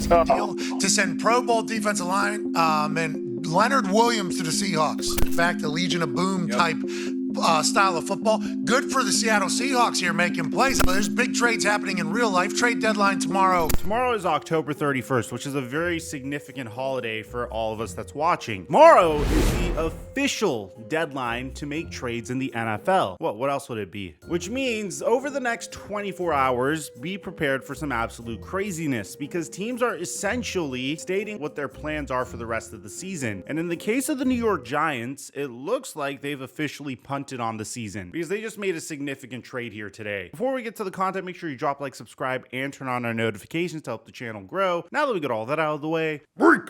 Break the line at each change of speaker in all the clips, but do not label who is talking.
deal to send Pro Bowl defensive lineman Leonard Williams to the Seahawks. In fact, the Legion of Boom type style of football. Good for the Seattle Seahawks here making plays. There's big trades happening in real life. Trade deadline tomorrow.
Tomorrow is October 31st, which is a very significant holiday for all of us that's watching. Tomorrow is the official deadline to make trades in the NFL. What else would it be? Which means over the next 24 hours, be prepared for some absolute craziness because teams are essentially stating what their plans are for the rest of the season. And in the case of the New York Giants, it looks like they've officially punted on the season because they just made a significant trade here today. Before we get to the content, make sure you drop, like, subscribe, and turn on our notifications to help the channel grow. Now that we got all that out of the way, break!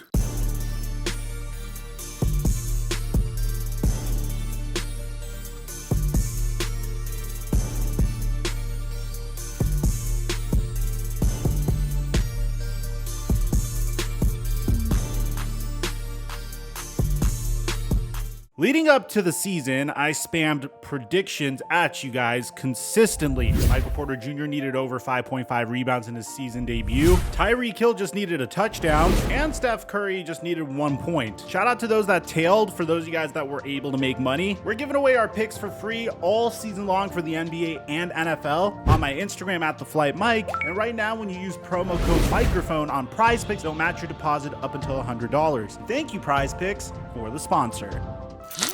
Leading up to the season, I spammed predictions at you guys consistently. Michael Porter Jr. needed over 5.5 rebounds in his season debut. Tyreek Hill just needed a touchdown, and Steph Curry just needed 1 point. Shout out to those that tailed. For those of you guys that were able to make money, we're giving away our picks for free all season long for the NBA and NFL on my Instagram at @TheFlightMike. And right now, when you use promo code Mikerophone on Prize Picks, they'll match your deposit up until $100. Thank you, Prize Picks, for the sponsor.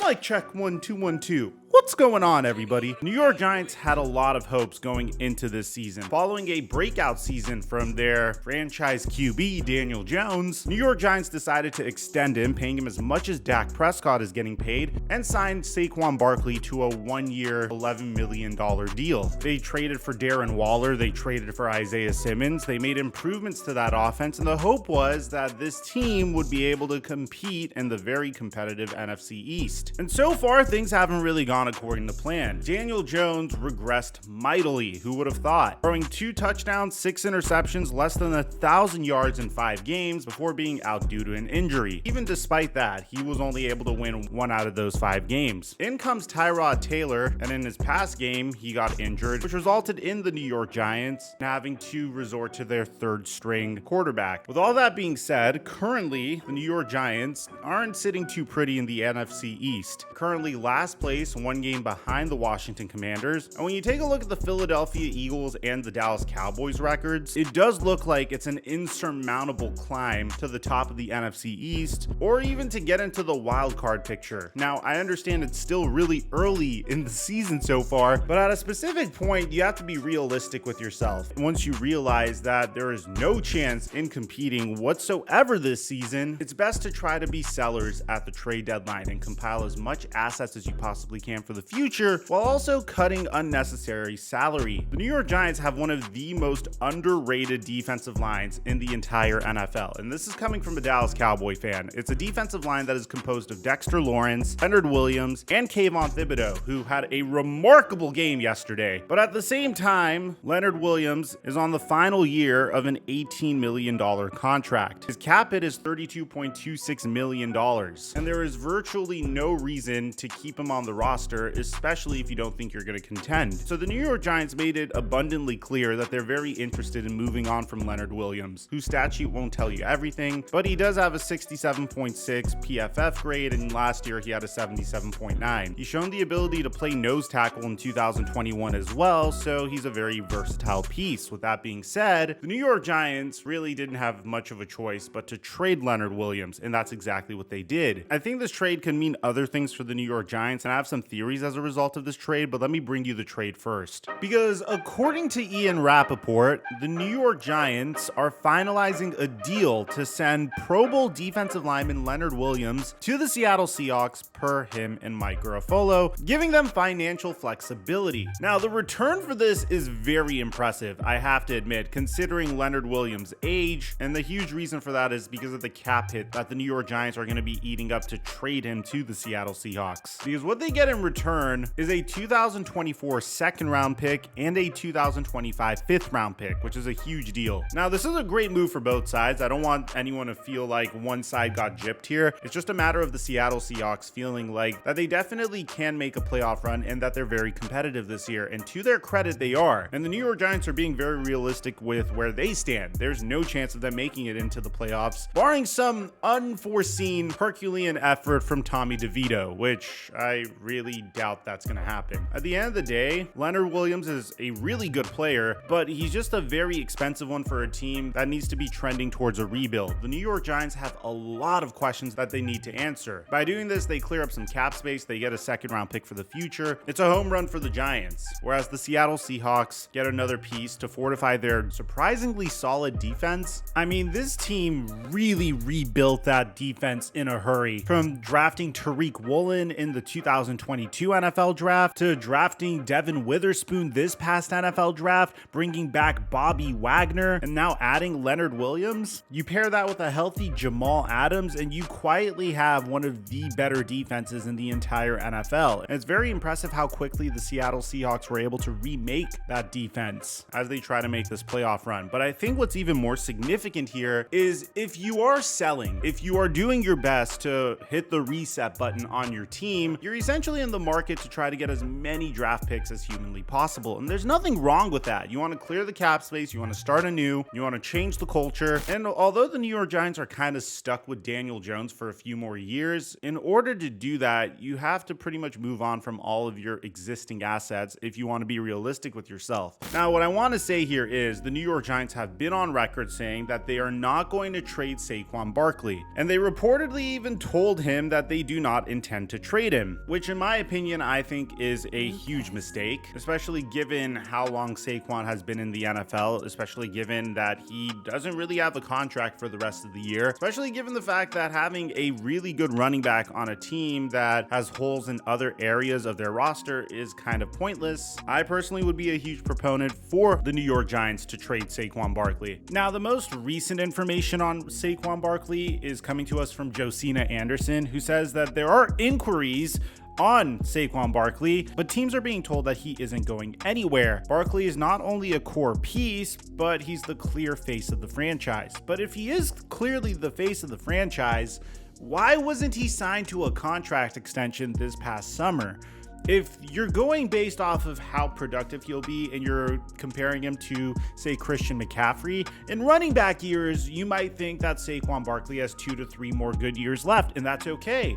Mic check 1 2 1 2. What's going on, everybody? New York Giants had a lot of hopes going into this season. Following a breakout season from their franchise QB, Daniel Jones, New York Giants decided to extend him, paying him as much as Dak Prescott is getting paid, and signed Saquon Barkley to a 1-year, $11 million deal. They traded for Darren Waller. They traded for Isaiah Simmons. They made improvements to that offense, and the hope was that this team would be able to compete in the very competitive NFC East. And so far, things haven't really gone according to plan. Daniel Jones regressed mightily. Who would have thought? Throwing 2 touchdowns, 6 interceptions, less than 1,000 yards in 5 games before being out due to an injury. Even despite that, he was only able to win 1 out of those 5 games. In comes Tyrod Taylor, and in his past game, he got injured, which resulted in the New York Giants having to resort to their 3rd string quarterback. With all that being said, currently, the New York Giants aren't sitting too pretty in the NFC East. Currently last place, 1 game behind the Washington Commanders. And when you take a look at the Philadelphia Eagles and the Dallas Cowboys records, it does look like it's an insurmountable climb to the top of the NFC East, or even to get into the wild card picture. Now, I understand it's still really early in the season so far, but at a specific point, you have to be realistic with yourself. Once you realize that there is no chance in competing whatsoever this season, it's best to try to be sellers at the trade deadline and compile as much assets as you possibly can for the future, while also cutting unnecessary salary. The New York Giants have one of the most underrated defensive lines in the entire NFL, and this is coming from a Dallas Cowboy fan. It's a defensive line that is composed of Dexter Lawrence, Leonard Williams, and Kayvon Thibodeau, who had a remarkable game yesterday. But at the same time, Leonard Williams is on the final year of an $18 million contract. His cap hit is $32.26 million, and there is virtually no reason to keep him on the roster, especially if you don't think you're going to contend. So the New York Giants made it abundantly clear that they're very interested in moving on from Leonard Williams, whose stat sheet won't tell you everything, but he does have a 67.6 PFF grade, and last year he had a 77.9. He's shown the ability to play nose tackle in 2021 as well, so he's a very versatile piece. With that being said, the New York Giants really didn't have much of a choice but to trade Leonard Williams, and that's exactly what they did. I think this trade can mean other things for the New York Giants, and I have some theories as a result of this trade, but let me bring you the trade first. Because according to Ian Rappaport, the New York Giants are finalizing a deal to send Pro Bowl defensive lineman Leonard Williams to the Seattle Seahawks per him and Mike Garafolo, giving them financial flexibility. Now, the return for this is very impressive, I have to admit, considering Leonard Williams' age, and the huge reason for that is because of the cap hit that the New York Giants are going to be eating up to trade him to the Seattle Seahawks. Because what they get in return return is a 2024 second round pick and a 2025 fifth round pick, which is a huge deal. Now, this is a great move for both sides. I don't want anyone to feel like one side got gypped here. It's just a matter of the Seattle Seahawks feeling like that they definitely can make a playoff run and that they're very competitive this year. And to their credit, they are. And the New York Giants are being very realistic with where they stand. There's no chance of them making it into the playoffs, barring some unforeseen Herculean effort from Tommy DeVito, which I really doubt that's going to happen. At the end of the day, Leonard Williams is a really good player, but he's just a very expensive one for a team that needs to be trending towards a rebuild. The New York Giants have a lot of questions that they need to answer. By doing this, they clear up some cap space, they get a second round pick for the future. It's a home run for the Giants, whereas the Seattle Seahawks get another piece to fortify their surprisingly solid defense. I mean, this team really rebuilt that defense in a hurry, from drafting Tariq Woolen in the 2022 NFL draft to drafting Devin Witherspoon this past NFL draft, bringing back Bobby Wagner, and now adding Leonard Williams. You pair that with a healthy Jamal Adams, and you quietly have one of the better defenses in the entire NFL. And it's very impressive how quickly the Seattle Seahawks were able to remake that defense as they try to make this playoff run. But I think what's even more significant here is if you are selling, if you are doing your best to hit the reset button on your team, you're essentially in the market to try to get as many draft picks as humanly possible. And there's nothing wrong with that. You want to clear the cap space, you want to start anew, you want to change the culture. And although the New York Giants are kind of stuck with Daniel Jones for a few more years, in order to do that, you have to pretty much move on from all of your existing assets if you want to be realistic with yourself. Now, what I want to say here is the New York Giants have been on record saying that they are not going to trade Saquon Barkley. And they reportedly even told him that they do not intend to trade him, which in my opinion, I think is a huge mistake, especially given how long Saquon has been in the NFL, especially given that he doesn't really have a contract for the rest of the year, especially given the fact that having a really good running back on a team that has holes in other areas of their roster is kind of pointless. I personally would be a huge proponent for the New York Giants to trade Saquon Barkley. Now, the most recent information on Saquon Barkley is coming to us from Josina Anderson, who says that there are inquiries on Saquon Barkley, but teams are being told that he isn't going anywhere. Barkley is not only a core piece, but he's the clear face of the franchise. But if he is clearly the face of the franchise, why wasn't he signed to a contract extension this past summer? If you're going based off of how productive he'll be and you're comparing him to, say, Christian McCaffrey, in running back years, you might think that Saquon Barkley has 2 to 3 more good years left, and that's okay.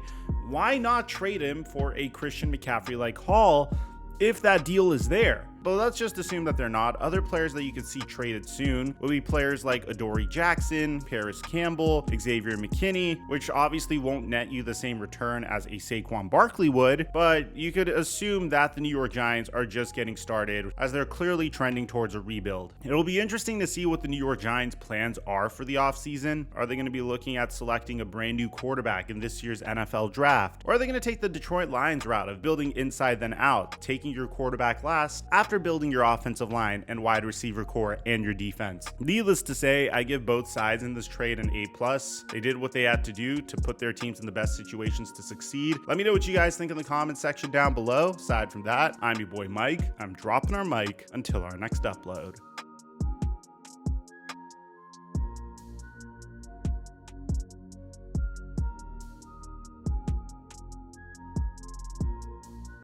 Why not trade him for a Christian McCaffrey-like haul if that deal is there? But let's just assume that they're not. Other players that you could see traded soon will be players like Adoree Jackson, Paris Campbell, Xavier McKinney, which obviously won't net you the same return as a Saquon Barkley would, but you could assume that the New York Giants are just getting started as they're clearly trending towards a rebuild. It'll be interesting to see what the New York Giants' plans are for the offseason. Are they going to be looking at selecting a brand new quarterback in this year's NFL draft? Or are they going to take the Detroit Lions route of building inside then out, taking your quarterback last after building your offensive line and wide receiver core and your defense? Needless to say, I give both sides in this trade an A+. They did what they had to do to put their teams in the best situations to succeed. Let me know what you guys think in the comments section down below. Aside from that, I'm your boy Mike. I'm dropping our mic until our next upload.